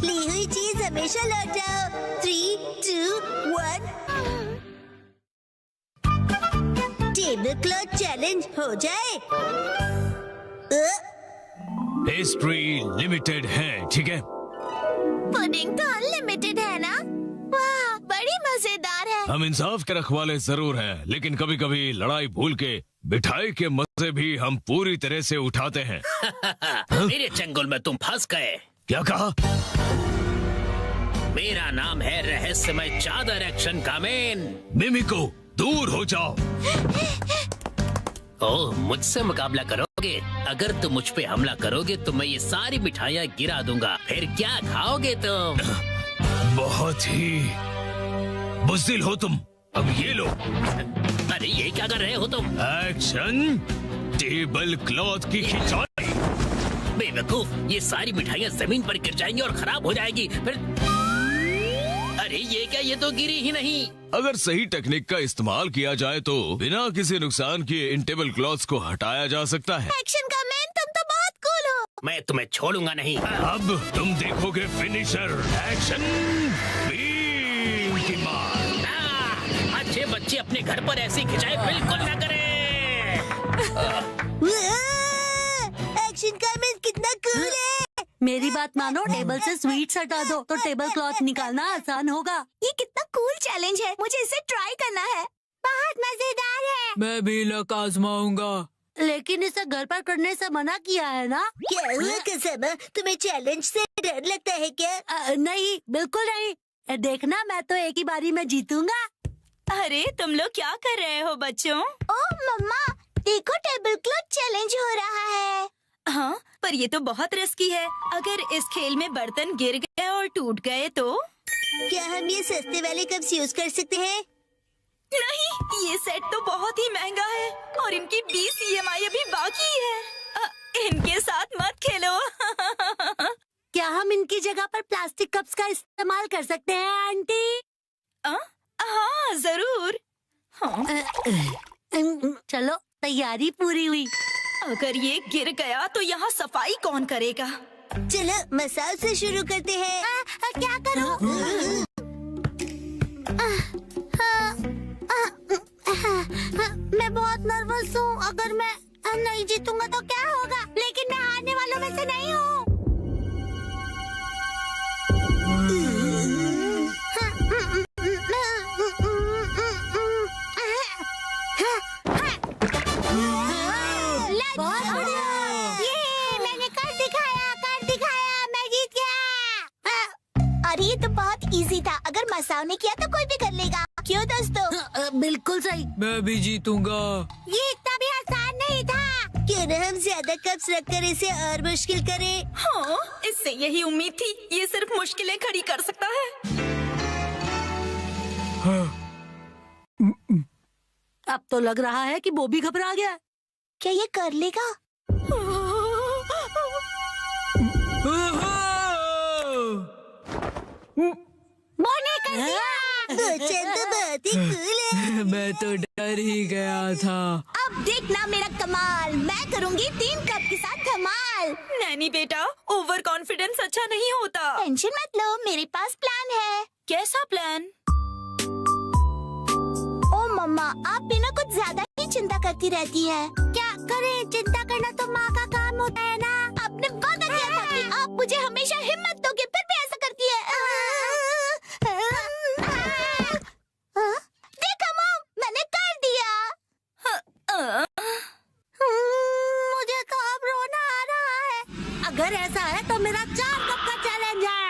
ली हुई चीज हमेशा लौटाओ। 3, 2, 1। टेबल क्लॉथ चैलेंज हो जाए। पेस्ट्री लिमिटेड है, ठीक है? पुडिंग तो अनलिमिटेड है ना? वाह, बड़ी मजेदार है। हम इंसाफ के रखवाले जरूर हैं, लेकिन कभी कभी लड़ाई भूल के मिठाई के मजे भी हम पूरी तरह से उठाते हैं। मेरे चंगुल में तुम फंस गए। क्या कहा? मेरा नाम है रहस्यमय चादर एक्शन कामेन। मिमिको, दूर हो जाओ। ओह, मुझसे मुकाबला करोगे? अगर तुम मुझ पे हमला करोगे तो मैं ये सारी मिठाइयाँ गिरा दूंगा। फिर क्या खाओगे तुम? बहुत ही बुज़दिल हो तुम। अब ये लो। अरे ये क्या कर रहे हो तुम? एक्शन टेबल क्लॉथ की खिंचाई। बेवकूफ, ये सारी मिठाइयाँ जमीन पर गिर जाएंगी और खराब हो जाएगी। फिर अरे ये क्या, ये तो गिरी ही नहीं। अगर सही टेक्निक का इस्तेमाल किया जाए तो बिना किसी नुकसान किए इन टेबल क्लॉथ्स को हटाया जा सकता है। एक्शन का मैन, तुम तो बहुत कूल हो। मैं तुम्हें छोड़ूंगा नहीं। अब तुम देखोगे फिनिशर। एक्शन बीम की मार। अच्छे बच्चे अपने घर पर ऐसी खिंचाई बिल्कुल न करें। एक्शन का मैन कितना कूल है। मेरी बात मानो, टेबल से स्वीट्स हटा दो तो टेबल क्लॉथ निकालना आसान होगा। ये कितना कूल चैलेंज है, मुझे इसे ट्राई करना है। बहुत मजेदार है। मैं भी लक आजमाऊंगा। लेकिन इसे घर पर करने से मना किया है ना? क्या हुआ कसम, तुम्हें चैलेंज से डर लगता है क्या? नहीं, बिल्कुल नहीं। देखना, मैं तो एक ही बारी में जीतूंगा। अरे तुम लोग क्या कर रहे हो बच्चों? ओह मम्मा, देखो टेबल क्लॉथ चैलेंज हो रहा है। हाँ, पर ये तो बहुत रिस्की है। अगर इस खेल में बर्तन गिर गए और टूट गए तो? क्या हम ये सस्ते वाले कप्स यूज कर सकते हैं? नहीं, ये सेट तो बहुत ही महंगा है और इनकी 20 EMI अभी बाकी है। इनके साथ मत खेलो। क्या हम इनकी जगह पर प्लास्टिक कप्स का इस्तेमाल कर सकते हैं आंटी? हाँ जरूर। हाँ। चलो, तैयारी पूरी हुई। अगर ये गिर गया तो यहाँ सफाई कौन करेगा? चलो मसाज से शुरू करते हैं। क्या करूं? मैं बहुत नर्वस हूँ। अगर मैं नहीं जीतूंगा तो क्या होगा? लेकिन मैं हारने वालों में से नहीं हूँ। बहुत बढ़िया। ये मैंने कर दिखाया, मैं जीत गया। अरे ये तो बहुत इजी था। अगर मसाओ ने किया तो कोई भी कर लेगा। क्यों दोस्तों? बिल्कुल सही। मैं भी जीतूंगा। ये इतना भी आसान नहीं था। क्यों न हम ज्यादा कप्स रखकर इसे और मुश्किल करें? हाँ, इससे यही उम्मीद थी। ये सिर्फ मुश्किलें खड़ी कर सकता है। अब तो लग रहा है कि वो भी घबरा गया। क्या ये कर लेगा? मैंने कर दिया। चंद तो बहुत ही कूल है। मैं तो डर ही गया था। अब देखना मेरा कमाल। मैं करूंगी 3 कप के साथ धमाल। नैनी बेटा, ओवर कॉन्फिडेंस अच्छा नहीं होता। टेंशन मत लो, मेरे पास प्लान है। कैसा प्लान? ओ मम्मा, आप भी ना कुछ ज्यादा ही चिंता करती रहती है। क्या करें? चिंता करना तो माँ का काम होता है ना। आपने वादा किया था कि आप मुझे हमेशा हिम्मत दोगे, फिर भी ऐसा करती है। देखा मॉम, मैंने कर दिया। मुझे तो अब रोना आ रहा है। अगर ऐसा है तो मेरा 4 कप का चैलेंज है।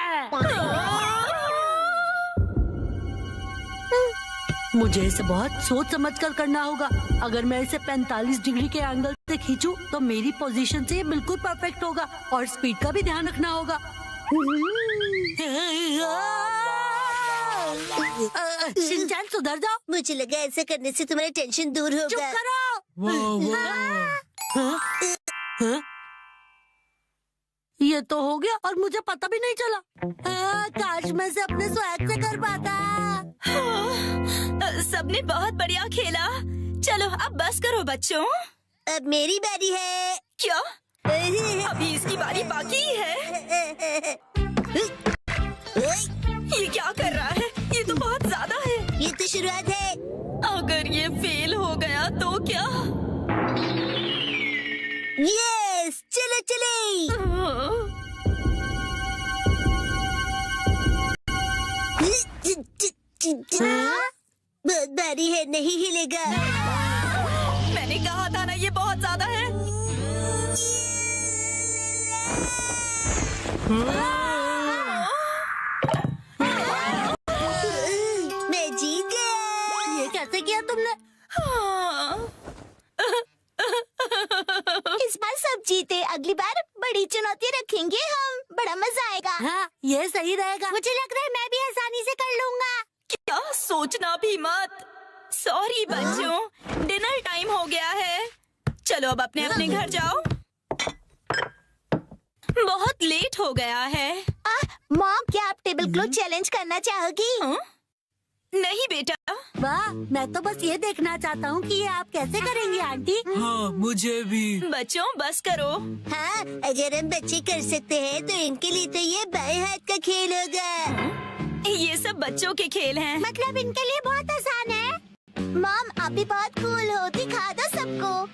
मुझे इसे बहुत सोच समझ कर करना होगा। अगर मैं इसे 45 डिग्री के एंगल से खींचूं तो मेरी पोजीशन से ये बिल्कुल परफेक्ट होगा और स्पीड का भी ध्यान रखना होगा। शिनचैन, सुधर जाओ। मुझे लगा ऐसा करने से तुम्हारी टेंशन दूर चुप होगा। करो। वाह। हाँ? ये तो हो गया और मुझे पता भी नहीं चला। काश मैं इसे अपने स्वैग से कर पाता। सबने बहुत बढ़िया खेला। चलो अब बस करो बच्चों। अब मेरी बारी है। क्या? अभी इसकी बारी बाकी है। ये क्या कर रहा है? ये तो बहुत ज्यादा है। ये तो शुरुआत है। अगर ये फेल हो गया तो क्या? यस, चलो चले। बहुत भारी है, नहीं हिलेगा। मैंने कहा था ना, ये बहुत ज्यादा है। मैं जीत गया। ये कैसे किया तुमने? इस बार सब जीते, अगली बार बड़ी चुनौती रखेंगे हम, बड़ा मजा आएगा। हाँ, ये सही रहेगा। मुझे लग रहा है मैं भी आसानी से कर लूंगा। क्या सोचना भी मत। सॉरी बच्चों, डिनर टाइम हो गया है। चलो अब अपने अपने घर जाओ, बहुत लेट हो गया है। मॉम, क्या आप टेबल क्लॉथ चैलेंज करना चाहोगी? नहीं बेटा। वाह, मैं तो बस ये देखना चाहता हूँ कि ये आप कैसे करेंगी आंटी। हाँ, मुझे भी। बच्चों बस करो। हाँ, अगर हम बच्चे कर सकते हैं तो इनके लिए तो ये बाएं हाथ का खेल होगा। ये सब बच्चों के खेल हैं। मतलब इनके लिए बहुत आसान है। मॉम, आप भी बहुत कूल हो, दिखा दो सबको।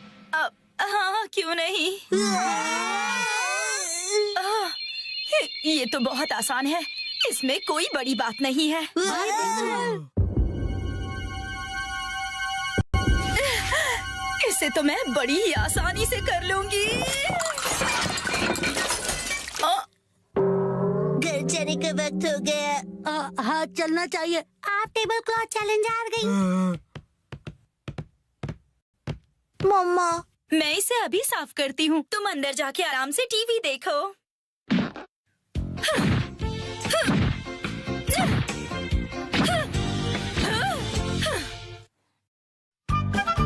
हाँ, क्यों नहीं। ये तो बहुत आसान है, इसमें कोई बड़ी बात नहीं है। इसे तो मैं बड़ी ही आसानी से कर लूंगी। घर जाने का वक्त हो गया। हाँ, चलना चाहिए। आप टेबल क्लॉथ चैलेंज हार गई। मम्मा, मैं इसे अभी साफ करती हूँ, तुम अंदर जाके आराम से टीवी देखो।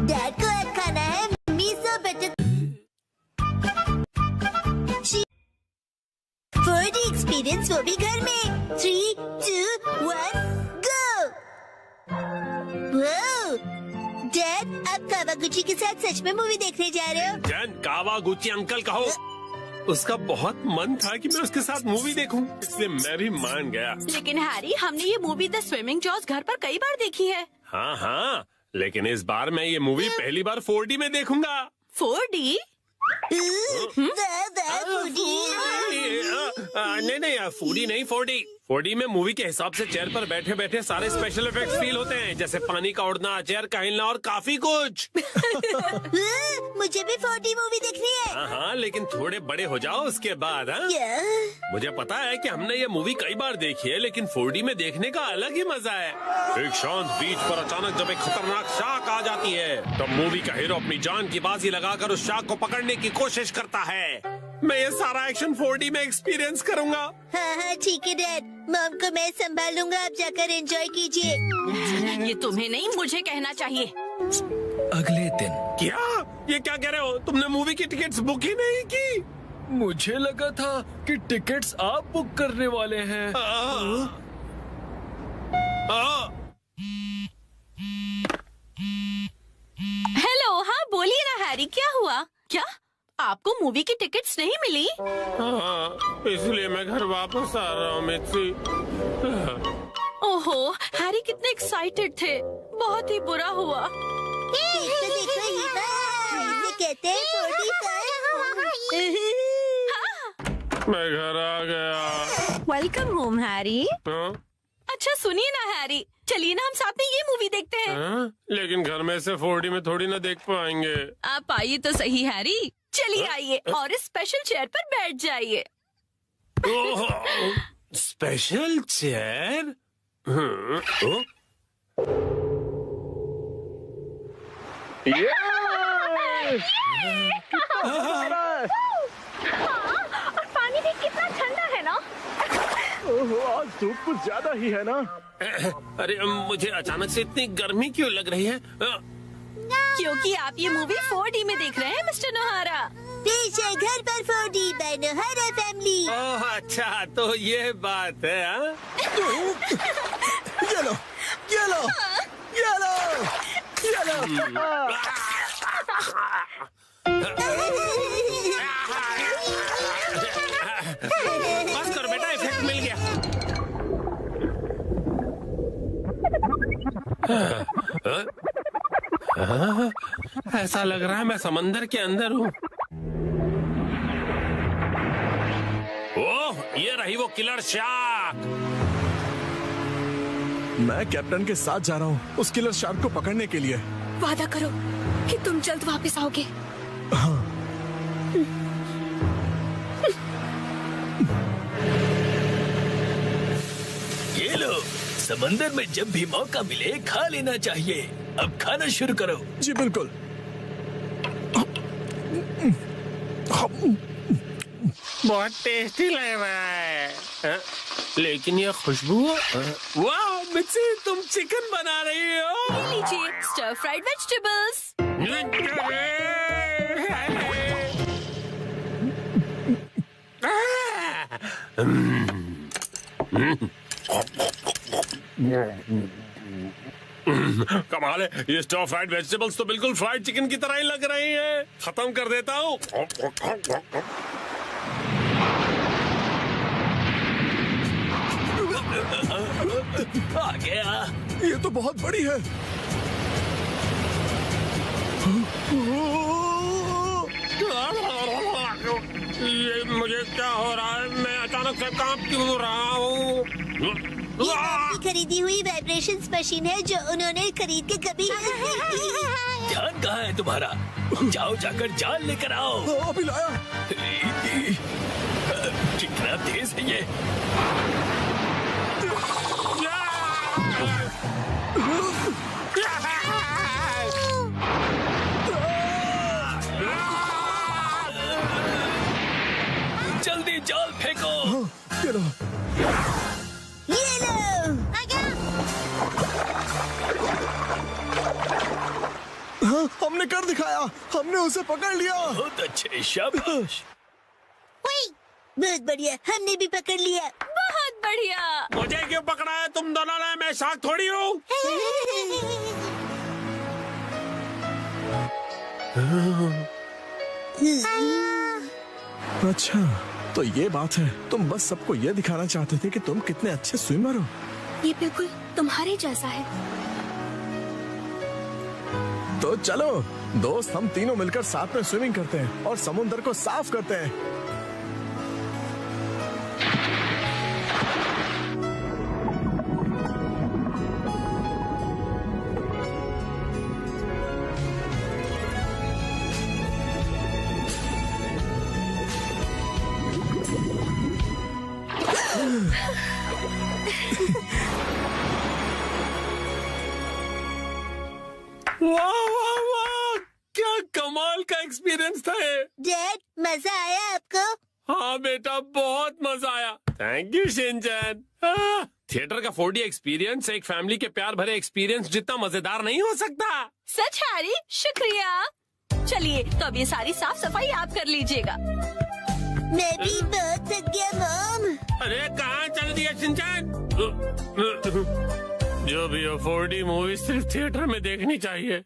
डैड को अब खाना है मिसो बटर 4D एक्सपीरियंस, वो भी घर में। 3, 2, 1, गो। डैड, आप कावागुची के साथ सच में मूवी देखने जा रहे हो? जैन, कावागुची अंकल कहो। उसका बहुत मन था कि मैं उसके साथ मूवी देखूं, इसलिए मैं भी मान गया। लेकिन हैरी, हमने ये मूवी द स्विमिंग जॉस घर पर कई बार देखी है। हाँ हाँ, लेकिन इस बार मैं ये मूवी पहली बार 4D में देखूंगा। 4D? नहीं, फूडी नहीं, 4D। 4D में मूवी के हिसाब से चेयर पर बैठे बैठे सारे स्पेशल इफेक्ट्स फील होते हैं, जैसे पानी का उड़ना, चेयर का हिलना और काफी कुछ। मुझे भी 4D मूवी देखनी है। हाँ हाँ, लेकिन थोड़े बड़े हो जाओ उसके बाद। हाँ, मुझे पता है कि हमने ये मूवी कई बार देखी है, लेकिन 4D में देखने का अलग ही मजा है। एक शांत बीच पर अचानक जब एक खतरनाक शार्क आ जाती है, तब मूवी का हीरो अपनी जान की बाजी लगाकर उस शार्क को पकड़ने की कोशिश करता है। मैं ये सारा एक्शन 4D में एक्सपीरियंस करूंगा। हाँ हाँ, ठीक है डैड, मॉम को मैं संभाल लूंगा, आप जाकर एंजॉय कीजिए। ये तुम्हें नहीं, मुझे कहना चाहिए। अगले दिन क्या? ये क्या कह रहे हो? तुमने मूवी की टिकट्स बुक ही नहीं की? मुझे लगा था कि टिकट्स आप बुक करने वाले हैं। हेलो, हाँ बोलिए ना हैरी, क्या हुआ? क्या आपको मूवी की टिकट्स नहीं मिली? हाँ, इसलिए मैं घर वापस आ रहा हूँ मित्सी। ओहो, हैरी कितने एक्साइटेड थे, बहुत ही बुरा हुआ। देखो ये इसे कहते हैं 45। मैं घर आ गया। Welcome home Harry. हाँ? अच्छा सुनिए ना हैरी, चलिए ना हम साथ में ये मूवी देखते हैं। हाँ? लेकिन घर में से 4D में थोड़ी ना देख पाएंगे। आप आइए तो सही हैरी, चलिए आइए और इस स्पेशल चेयर पर बैठ जाइए। Special chair? और पानी भी कितना ठंडा है ना। आज धूप कुछ ज्यादा ही है ना। अरे मुझे अचानक से इतनी गर्मी क्यों लग रही है? क्योंकि आप ये मूवी 4D में देख रहे हैं मिस्टर नोहारा। पीछे घर पर 4D बाय नोहारा फैमिली। ओह अच्छा, तो ये बात है। हाँ? ये लो, ये लो, ये लो, ये लो। बस करो बेटा, इफेक्ट मिल गया। ऐसा लग रहा है मैं समंदर के अंदर हूँ। ओह, ये रही वो किलर शार्क। मैं कैप्टन के साथ जा रहा हूँ उस किलर शार्क को पकड़ने के लिए। वादा करो कि तुम जल्द वापस आओगे। ये लो, समंदर में जब भी मौका मिले खा लेना चाहिए। अब खाना शुरू करो। जी बिल्कुल। बहुत टेस्टी लग रहा है। लेकिन ये खुशबू, वाह मिर्ची, तुम चिकन बना रही हो। ये लीजिए स्टर फ्राइड वेजिटेबल्स। कमाल है, ये स्टर फ्राइड वेजिटेबल्स तो बिल्कुल फ्राइड चिकन की तरह ही लग रही हैं। खत्म कर देता हूँ। आ गया। ये तो बहुत बड़ी है। ये मुझे क्या हो रहा है? मैं अचानक से कांप क्यों रहा हूँ? ये आपकी खरीदी हुई वाइब्रेशंस मशीन है जो उन्होंने खरीद के कभी ध्यान कहाँ है तुम्हारा? जाओ जाकर जाल लेकर आओ। अभी लाया। कितना तेज है ये। जल्दी जाल फेंको। ये लो। ये लो। हाँ, हमने कर दिखाया। हमने उसे पकड़ लिया। बहुत अच्छे, शाबाश। बहुत बढ़िया, हमने भी पकड़ लिया। बहुत बढ़िया। मुझे क्यों पकड़ा है तुम दोनों ने? मैं शार्क थोड़ी हूँ। अच्छा, तो ये बात है। तुम बस सबको ये दिखाना चाहते थे कि तुम कितने अच्छे स्विमर हो। ये बिल्कुल तुम्हारे जैसा है। तो चलो दोस्त, हम तीनों मिलकर साथ में स्विमिंग करते हैं और समुद्र को साफ करते हैं। वाह वाह वाह, क्या कमाल का एक्सपीरियंस था ये। डैड, मजा आया आपको? हाँ बेटा, बहुत मजा आया। Thank you Shinchan. थिएटर का 4D एक्सपीरियंस एक फैमिली के प्यार भरे एक्सपीरियंस जितना मजेदार नहीं हो सकता। सच हैरी, शुक्रिया। चलिए तो अब ये सारी साफ सफाई आप कर लीजिएगा। मैं भी बहुत थक गया मॉम। अरे कहाँ चल दिया शिनचैन? जो भी हो, 4D मूवी सिर्फ थिएटर में देखनी चाहिए।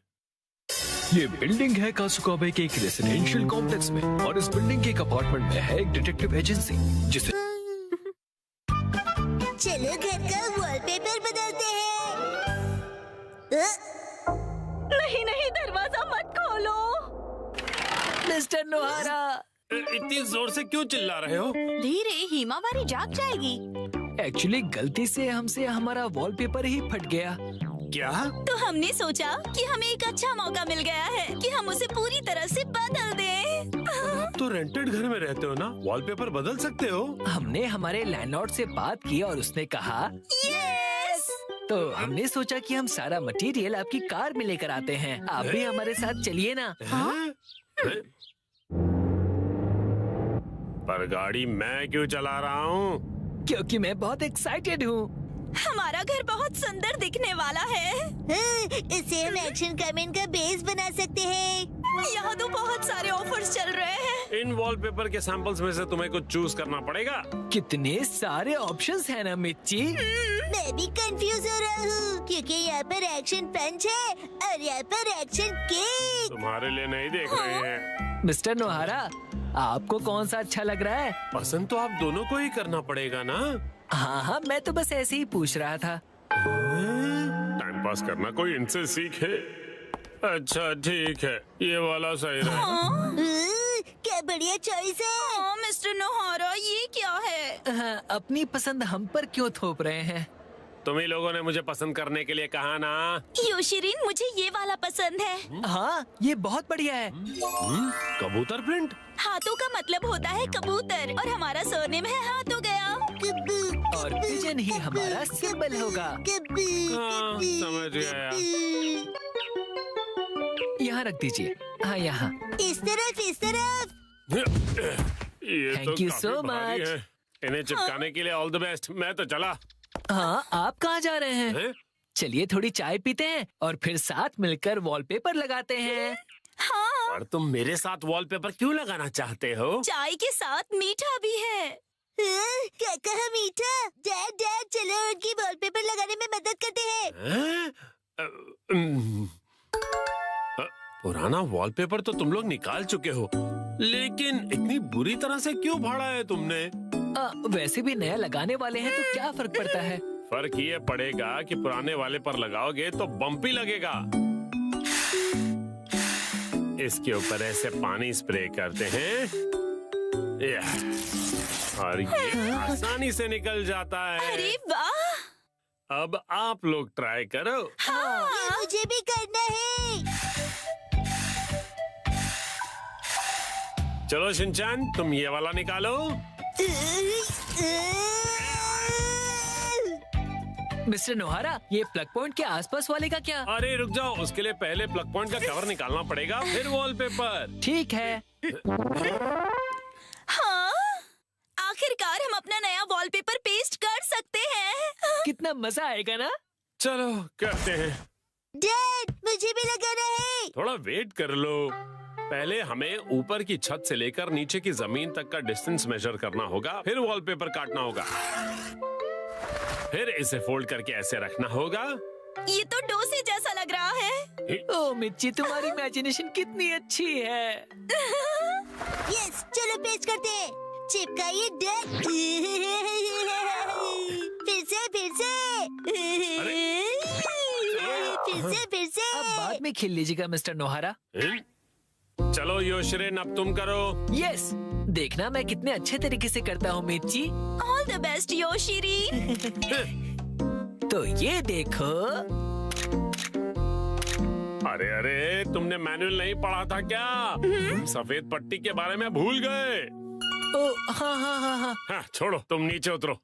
ये बिल्डिंग है कासुकाबे के एक रेसिडेंशियल कॉम्प्लेक्स में, और इस बिल्डिंग के एक अपार्टमेंट में है एक डिटेक्टिव एजेंसी जिसे चलो घर का वॉलपेपर बदलते हैं। नहीं नहीं, दरवाजा मत खोलो। मिस्टर नोहारा। इतनी जोर से क्यों चिल्ला रहे हो? धीरे, हिमावारी जाग जाएगी। एक्चुअली गलती से हमसे हमारा वॉलपेपर ही फट गया। क्या? तो हमने सोचा कि हमें एक अच्छा मौका मिल गया है कि हम उसे पूरी तरह से बदल दें। तो रेंटेड घर में रहते हो ना, वॉलपेपर बदल सकते हो। हमने हमारे लैंडलॉर्ड से बात की और उसने कहा यस। तो हमने सोचा कि हम सारा मटेरियल आपकी कार में लेकर आते हैं। आप भी हमारे साथ चलिए ना। हैं? पर गाड़ी मैं क्यों चला रहा हूँ? क्योंकि मैं बहुत एक्साइटेड हूँ। हमारा घर बहुत सुंदर दिखने वाला है। इसे हम एक्शन कमेंट का बेस बना सकते हैं। यहाँ तो बहुत सारे ऑफर्स चल रहे हैं। इन वॉलपेपर के सैंपल्स में से तुम्हें कुछ चूज करना पड़ेगा। कितने सारे ऑप्शंस हैं ना मिर्ची। मैं भी कंफ्यूज हो रहा हूँ क्योंकि यहाँ पर एक्शन पंच है और यहाँ पर एक्शन केक। तुम्हारे लिए नहीं देख रहे हैं। मिस्टर नोहारा, आपको कौन सा अच्छा लग रहा है? पसंद तो आप दोनों को ही करना पड़ेगा ना। हाँ हाँ, मैं तो बस ऐसे ही पूछ रहा था। टाइम पास करना कोई इनसे सीखे। अच्छा ठीक है, ये वाला सही रहेगा। क्या बढ़िया चॉइस है। मिस्टर नोहारा, ये क्या है? हाँ, अपनी पसंद हम पर क्यों थोप रहे हैं? तुम ही लोगों ने मुझे पसंद करने के लिए कहा ना। योशिरीन, मुझे ये वाला पसंद है। हाँ, ये बहुत बढ़िया है। कबूतर प्रिंट। हाथों का मतलब होता है कबूतर और हमारा सरनेम है हाथ हो गया। और पिजन ही हमारा सिंबल होगा। हाँ, समझ गया। यहाँ रख दीजिए। हाँ, यहाँ। इस तरफ, इस तरफ। ये Thank तो you काफी so भारी much. है। इन्हें चिपकाने के लिए ऑल द बेस्ट। मैं तो चला। हाँ, आप कहाँ जा रहे हैं? हैं? चलिए थोड़ी चाय पीते हैं और फिर साथ मिलकर वॉलपेपर लगाते हैं। हाँ, और तुम मेरे साथ वॉलपेपर क्यों लगाना चाहते हो? चाय के साथ मीठा भी है। क्या कहा मीठा? डैड डैड चलो उनकी वॉलपेपर लगाने में मदद करते हैं। हैं? पुराना वॉलपेपर तो तुम लोग निकाल चुके हो, लेकिन इतनी बुरी तरह से क्यों फाड़ा है तुमने? वैसे भी नया लगाने वाले हैं तो क्या फर्क पड़ता है? फर्क ये पड़ेगा कि पुराने वाले पर लगाओगे तो बम्पी लगेगा। इसके ऊपर ऐसे पानी स्प्रे करते हैं और ये आसानी से निकल जाता है। अरे वाह! अब आप लोग ट्राई करो। ये मुझे भी करना है। चलो शिनचैन, तुम ये वाला निकालो। मिस्टर नोहारा, ये प्लग पॉइंट के आसपास वाले का क्या? अरे रुक जाओ, उसके लिए पहले प्लग पॉइंट का कवर निकालना पड़ेगा, फिर वॉलपेपर। ठीक है। हाँ, आखिरकार हम अपना नया वॉलपेपर पेस्ट कर सकते हैं। कितना मजा आएगा ना? चलो करते हैं। डैड मुझे भी लगाना है। थोड़ा वेट कर लो। पहले हमें ऊपर की छत से लेकर नीचे की जमीन तक का डिस्टेंस मेजर करना होगा, फिर वॉलपेपर काटना होगा, फिर इसे फोल्ड करके ऐसे रखना होगा। ये तो डोसे जैसा लग रहा है। ओ मिर्ची, तुम्हारी इमेजिनेशन कितनी अच्छी है। यस, चलो पेस्ट करते हैं। चिपकाइए डैड। फिर से फिर से। अब बाद में खेल लीजिएगा मिस्टर नोहारा। चलो योशिरिन, अब तुम करो। यस, देखना मैं कितने अच्छे तरीके से करता हूँ मिर्ची। ऑल द बेस्ट योशिरीन। तो ये देखो। अरे अरे, तुमने मैनुअल नहीं पढ़ा था क्या? तुम सफेद पट्टी के बारे में भूल गए। ओ हाँ हाँ हाँ हाँ। हाँ, छोड़ो, तुम नीचे उतरो।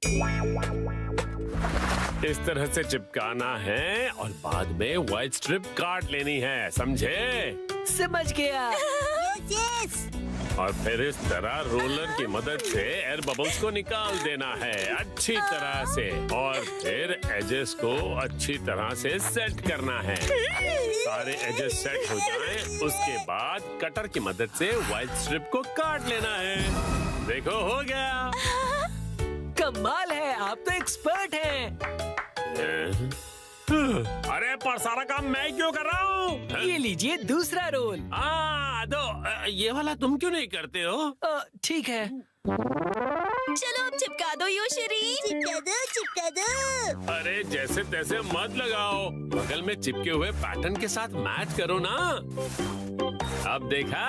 इस तरह से चिपकाना है और बाद में व्हाइट स्ट्रिप काट लेनी है, समझे? समझ गया। यस। और फिर इस तरह रोलर की मदद से एयर बबल्स को निकाल देना है अच्छी तरह से, और फिर एजेस को अच्छी तरह से सेट करना है। सारे एजेस सेट हो जाएं, उसके बाद कटर की मदद से व्हाइट स्ट्रिप को काट लेना है। देखो, हो गया। कमाल है, आप तो एक्सपर्ट हैं। अरे पर सारा काम मैं क्यों कर रहा हूँ? ये लीजिए दूसरा रोल। दो, ये वाला तुम क्यों नहीं करते हो? ठीक है। चलो अब चिपका दो योशिरीन। चिपका दो। अरे जैसे तैसे मत लगाओ, बगल में चिपके हुए पैटर्न के साथ मैच करो ना। अब देखा,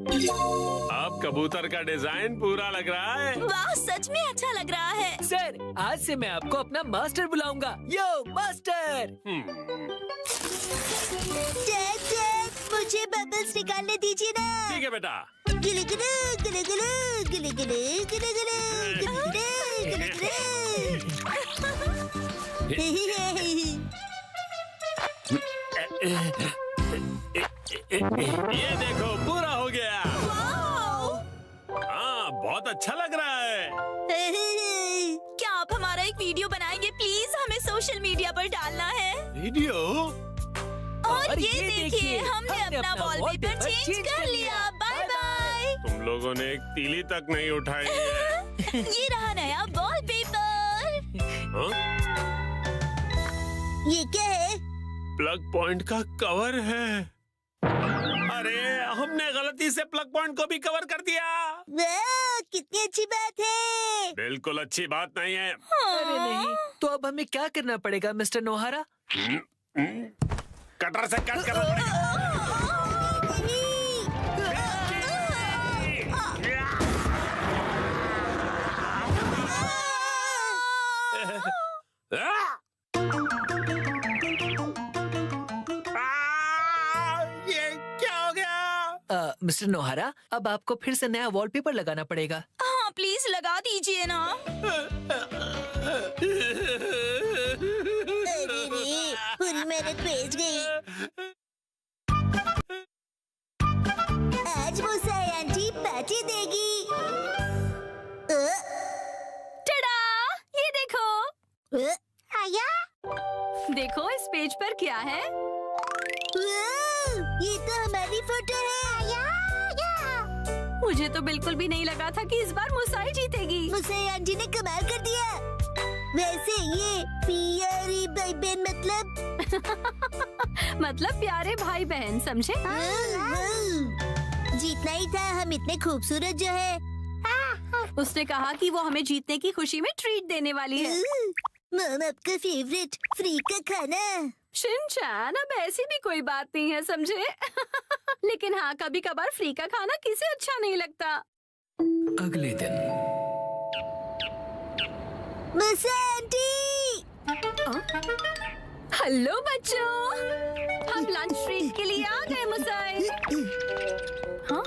अब कबूतर का डिजाइन पूरा लग रहा है। वाह, सच में अच्छा लग रहा है। सर, आज से मैं आपको अपना मास्टर बुलाऊंगा। यो मास्टर। डैड, मुझे बबल्स निकालने दीजिए ना। ठीक है बेटा। गिले गिले गिले गिले गिले गिले गिले गिले ये देखो, पूरा हो गया। हाँ, बहुत अच्छा लग रहा है। क्या आप हमारा एक वीडियो बनाएंगे प्लीज? हमें सोशल मीडिया पर डालना है। वीडियो? और ये देखिए, हमने अपना वॉलपेपर चेंज कर लिया। Bye bye. तुम लोगों ने एक तीली तक नहीं उठाई है। ये रहा नया वॉलपेपर। हाँ? ये क्या है? प्लग पॉइंट का कवर है। अरे हमने गलती से प्लग पॉइंट को भी कवर कर दिया। वाह, कितनी अच्छी बात है। बिल्कुल अच्छी बात नहीं है। अरे नहीं, तो अब हमें क्या करना पड़ेगा मिस्टर नोहारा? कटर से कट करना पड़ेगा। ये क्या हो गया? मिस्टर नोहारा, अब आपको फिर से नया वॉलपेपर लगाना पड़ेगा। हाँ प्लीज लगा दीजिए ना। अरे रे, पूरी मेहनत वेस्ट गई। आज मुसाई आंटी पार्टी देगी। टडा, ये देखो। आया? देखो इस पेज पर क्या है। ये तो हमारी फोटो है। मुझे तो बिल्कुल भी नहीं लगा था कि इस बार मुसाई जीतेगी। मुसाई आंटी ने कमाल कर दिया। वैसे ये प्यारी भाई बहन मतलब प्यारे भाई बहन, समझे? जीतना ही था, हम इतने खूबसूरत जो है। उसने कहा कि वो हमें जीतने की खुशी में ट्रीट देने वाली है। मम, आपका फेवरेट फ्री का खाना। शिनचैन, अब ऐसी भी कोई बात नहीं है, समझे? लेकिन हाँ, कभी कभार फ्री का खाना किसे अच्छा नहीं लगता। अगले दिन मुसाई आंटी। हेलो बच्चों, हम लंच ट्रीट के लिए आ गए मुसाई। हाँ?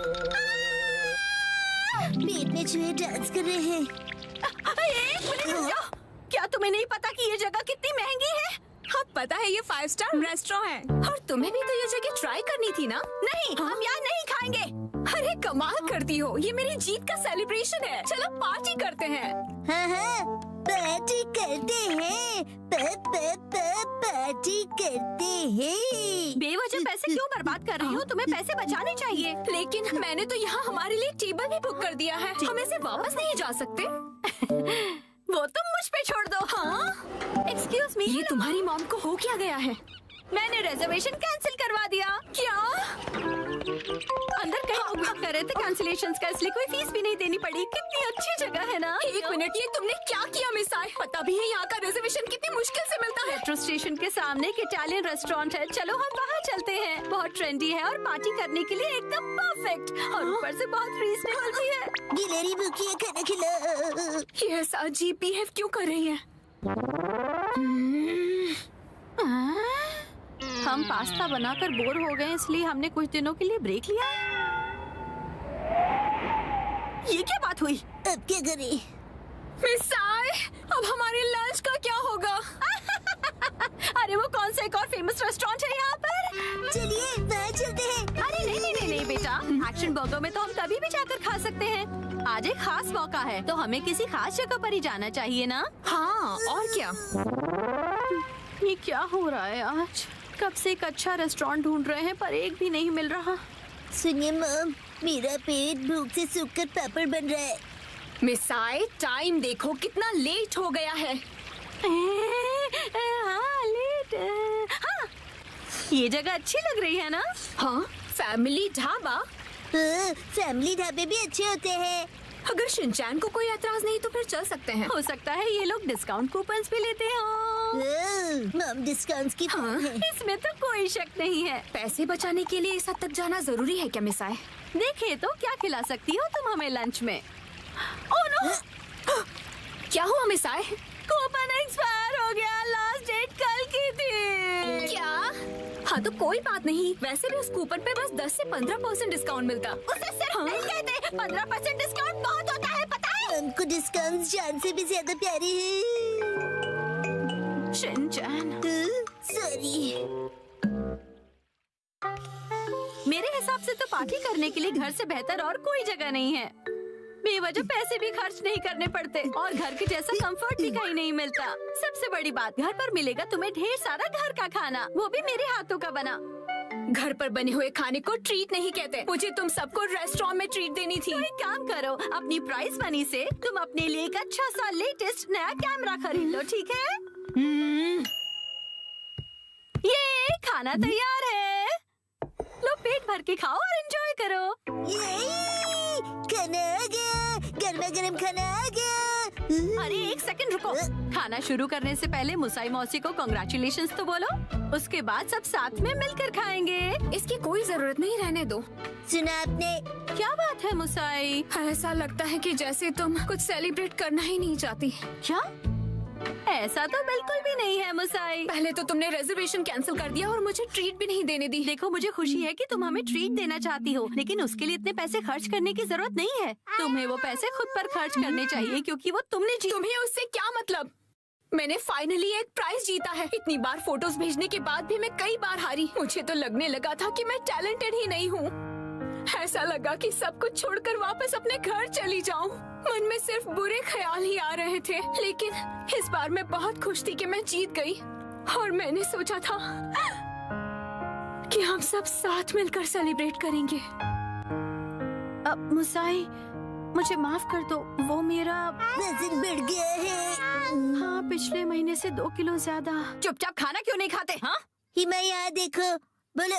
पेट में चूहे डांस कर रहे हैं। एक मिनट रुक जाओ। क्या तुम्हें नहीं पता कि ये जगह कितनी महंगी है? हाँ पता है, ये 5 स्टार रेस्टोरेंट है और तुम्हें भी तो ये जगह ट्राई करनी थी ना? नहीं, हम यहाँ नहीं खाएंगे। अरे कमाल करती हो, ये मेरी जीत का सेलिब्रेशन है। चलो पार्टी करते हैं। हाँ, पार्टी करते हैं। पार्टी करते हैं। बेवजह पैसे क्यों बर्बाद कर रही हो? तुम्हें पैसे बचाने चाहिए। लेकिन मैंने तो यहाँ हमारे लिए टेबल भी बुक कर दिया है। हम इसे वापस नहीं जा सकते। वो तुम मुझ पे छोड़ दो। हाँ? एक्सक्यूज मी, ये तुम्हारी मॉम को हो क्या गया है? मैंने रिजर्वेशन कैंसिल करवा दिया। क्या? अंदर कहीं उपयोग कर रहे थे कैंसिलेशंस का, इसलिए कोई फीस भी नहीं देनी पड़ी। कितनी अच्छी जगह है ना? एक मिनट, ये तुमने क्या किया मिसाई? पता भी है यहाँ का रिजर्वेशन कितनी मुश्किल से मिलता है। मेट्रो स्टेशन के सामने एक इटालियन रेस्टोरेंट है। चलो हम वहाँ चलते हैं। बहुत ट्रेंडी है और पार्टी करने के लिए एकदम परफेक्ट, और ऊपर से बहुत रीजनेबल भी है। गिलहरी भूखी है, खाना खिला। ये ऐसा अजीब बिहेव क्यों कर रही है? हम पास्ता बनाकर बोर हो गए, इसलिए हमने कुछ दिनों के लिए ब्रेक लिया है। ये क्या बात हुई? अब क्या करें? मिसाई, अब हमारे लंच का क्या होगा? अरे वो कौन सा एक और फेमस रेस्टोरेंट है यहाँ पर? चलिए वहाँ चलते हैं। अरे नहीं बेटा, एक्शन बर्गर में तो हम कभी भी जाकर खा सकते हैं। आज एक खास मौका है, तो हमें किसी खास जगह पर ही जाना चाहिए ना? हाँ, और क्या? ये क्या हो रहा है आज? कब से एक अच्छा रेस्टोरेंट ढूंढ रहे हैं, पर एक भी नहीं मिल रहा। सुनिए मम, मेरा पेट भूख से सूखकर पापड़ बन रहा है। मिसाई, टाइम देखो कितना लेट हो गया है। हाँ, लेट। हाँ, ये जगह अच्छी लग रही है ना? हाँ, फैमिली ढाबा। फैमिली ढाबे भी अच्छे होते हैं। अगर शिनचैन को कोई एतराज नहीं तो फिर चल सकते हैं। हो सकता है ये लोग डिस्काउंट कूपन्स भी लेते हो। मम डिस्काउंट्स की हाँ, इसमें तो कोई शक नहीं है। पैसे बचाने के लिए इस हद तक जाना जरूरी है क्या मिसाई? देखे तो क्या खिला सकती हो तुम हमें लंच में? Oh no! क्या हुआ मिसाई? कूपन एक्सपायर हो गया, लास्ट डेट कल की थी। क्या? हाँ तो कोई बात नहीं, वैसे भी उस कूपन पे बस 10 से 15% डिस्काउंट मिलता। उसे सिर्फ नहीं कहते, 15% डिस्काउंट बहुत होता है, पता है? हमको डिस्काउंट जान से भी ज्यादा प्यारे हैं। Shinchan, sorry. मेरे हिसाब से तो पार्टी करने के लिए घर से बेहतर और कोई जगह नहीं है। बेवजह पैसे भी खर्च नहीं करने पड़ते और घर के जैसा कंफर्ट भी कहीं नहीं मिलता। सबसे बड़ी बात, घर पर मिलेगा तुम्हें ढेर सारा घर का खाना, वो भी मेरे हाथों का बना। घर पर बने हुए खाने को ट्रीट नहीं कहते। मुझे तुम सबको रेस्टोरेंट में ट्रीट देनी थी। तो एक काम करो, अपनी प्राइस मनी से तुम अपने लिए एक अच्छा सा लेटेस्ट नया कैमरा खरीद लो, ठीक है? ये खाना तैयार है। लो पेट भर के खाओ और एंजॉय करो। खाना आ गया, गर्मा गर्म खाना आ गया। अरे एक सेकंड रुको। खाना शुरू करने से पहले मुसाई मौसी को कांग्रेचुलेशंस तो बोलो, उसके बाद सब साथ में मिलकर खाएंगे। इसकी कोई जरूरत नहीं, रहने दो। सुना आपने? क्या बात है मुसाई? ऐसा लगता है कि जैसे तुम कुछ सेलिब्रेट करना ही नहीं चाहती। क्या? ऐसा तो बिल्कुल भी नहीं है मुसाई। पहले तो तुमने रिजर्वेशन कैंसिल कर दिया और मुझे ट्रीट भी नहीं देने दी। देखो मुझे खुशी है कि तुम हमें ट्रीट देना चाहती हो, लेकिन उसके लिए इतने पैसे खर्च करने की जरूरत नहीं है। तुम्हें वो पैसे खुद पर खर्च करने चाहिए क्योंकि वो तुमने तुम्हें उससे क्या मतलब? मैंने फाइनली एक प्राइज जीता है। इतनी बार फोटोज भेजने के बाद भी मैं कई बार हारी। मुझे तो लगने लगा था कि मैं टैलेंटेड ही नहीं हूँ। ऐसा लगा कि सब कुछ छोड़कर वापस अपने घर चली जाऊं। मन में सिर्फ बुरे ख्याल ही आ रहे थे, लेकिन इस बार मैं बहुत खुश थी कि मैं जीत गई। और मैंने सोचा था कि हम सब साथ मिलकर सेलिब्रेट करेंगे। अब मुसाई मुझे माफ कर दो, वो मेरा वजन बढ़ गया है। हाँ, पिछले महीने से 2 किलो ज्यादा। चुपचाप खाना क्यों नहीं खाते? हाँ हिमा यहाँ देखो, बोलो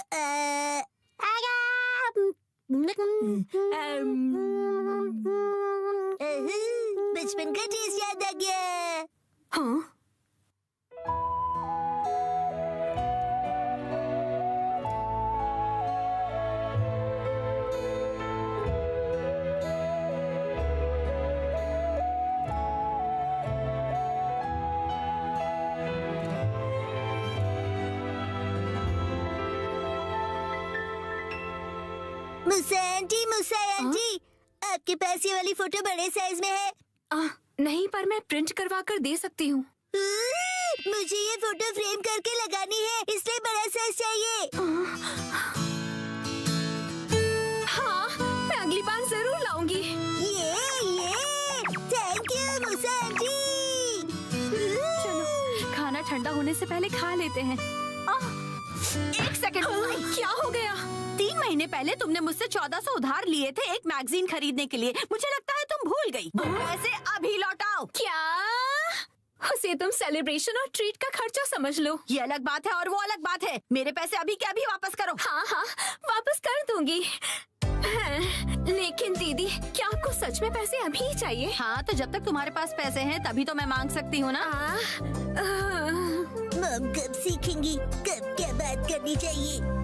बचपन का टेस्ट याद आ गया। हाँ मुसा आंटी, आपके पास ये वाली फोटो बड़े साइज में है? नहीं, पर मैं प्रिंट करवा कर दे सकती हूँ। मुझे ये फोटो फ्रेम करके लगानी है, इसलिए बड़ा साइज चाहिए। हाँ, मैं अगली बार जरूर लाऊंगी। ये थैंक यू मुसा आंटी। चलो खाना ठंडा होने से पहले खा लेते हैं। एक सेकंड, क्या हो गया? 3 महीने पहले तुमने मुझसे 1400 उधार लिए थे एक मैगजीन खरीदने के लिए। मुझे लगता है तुम भूल गई। पैसे अभी लौटाओ। क्या? उसे तुम सेलिब्रेशन और ट्रीट का खर्चा समझ लो। ये अलग बात है और वो अलग बात है। मेरे पैसे अभी के अभी वापस करो। हाँ, वापस कर दूंगी। लेकिन दीदी, क्या आपको सच में पैसे अभी ही चाहिए? हाँ, तो जब तक तुम्हारे पास पैसे हैं तभी तो मैं मांग सकती हूँ ना। मम कब सीखेंगी कब क्या बात करनी चाहिए?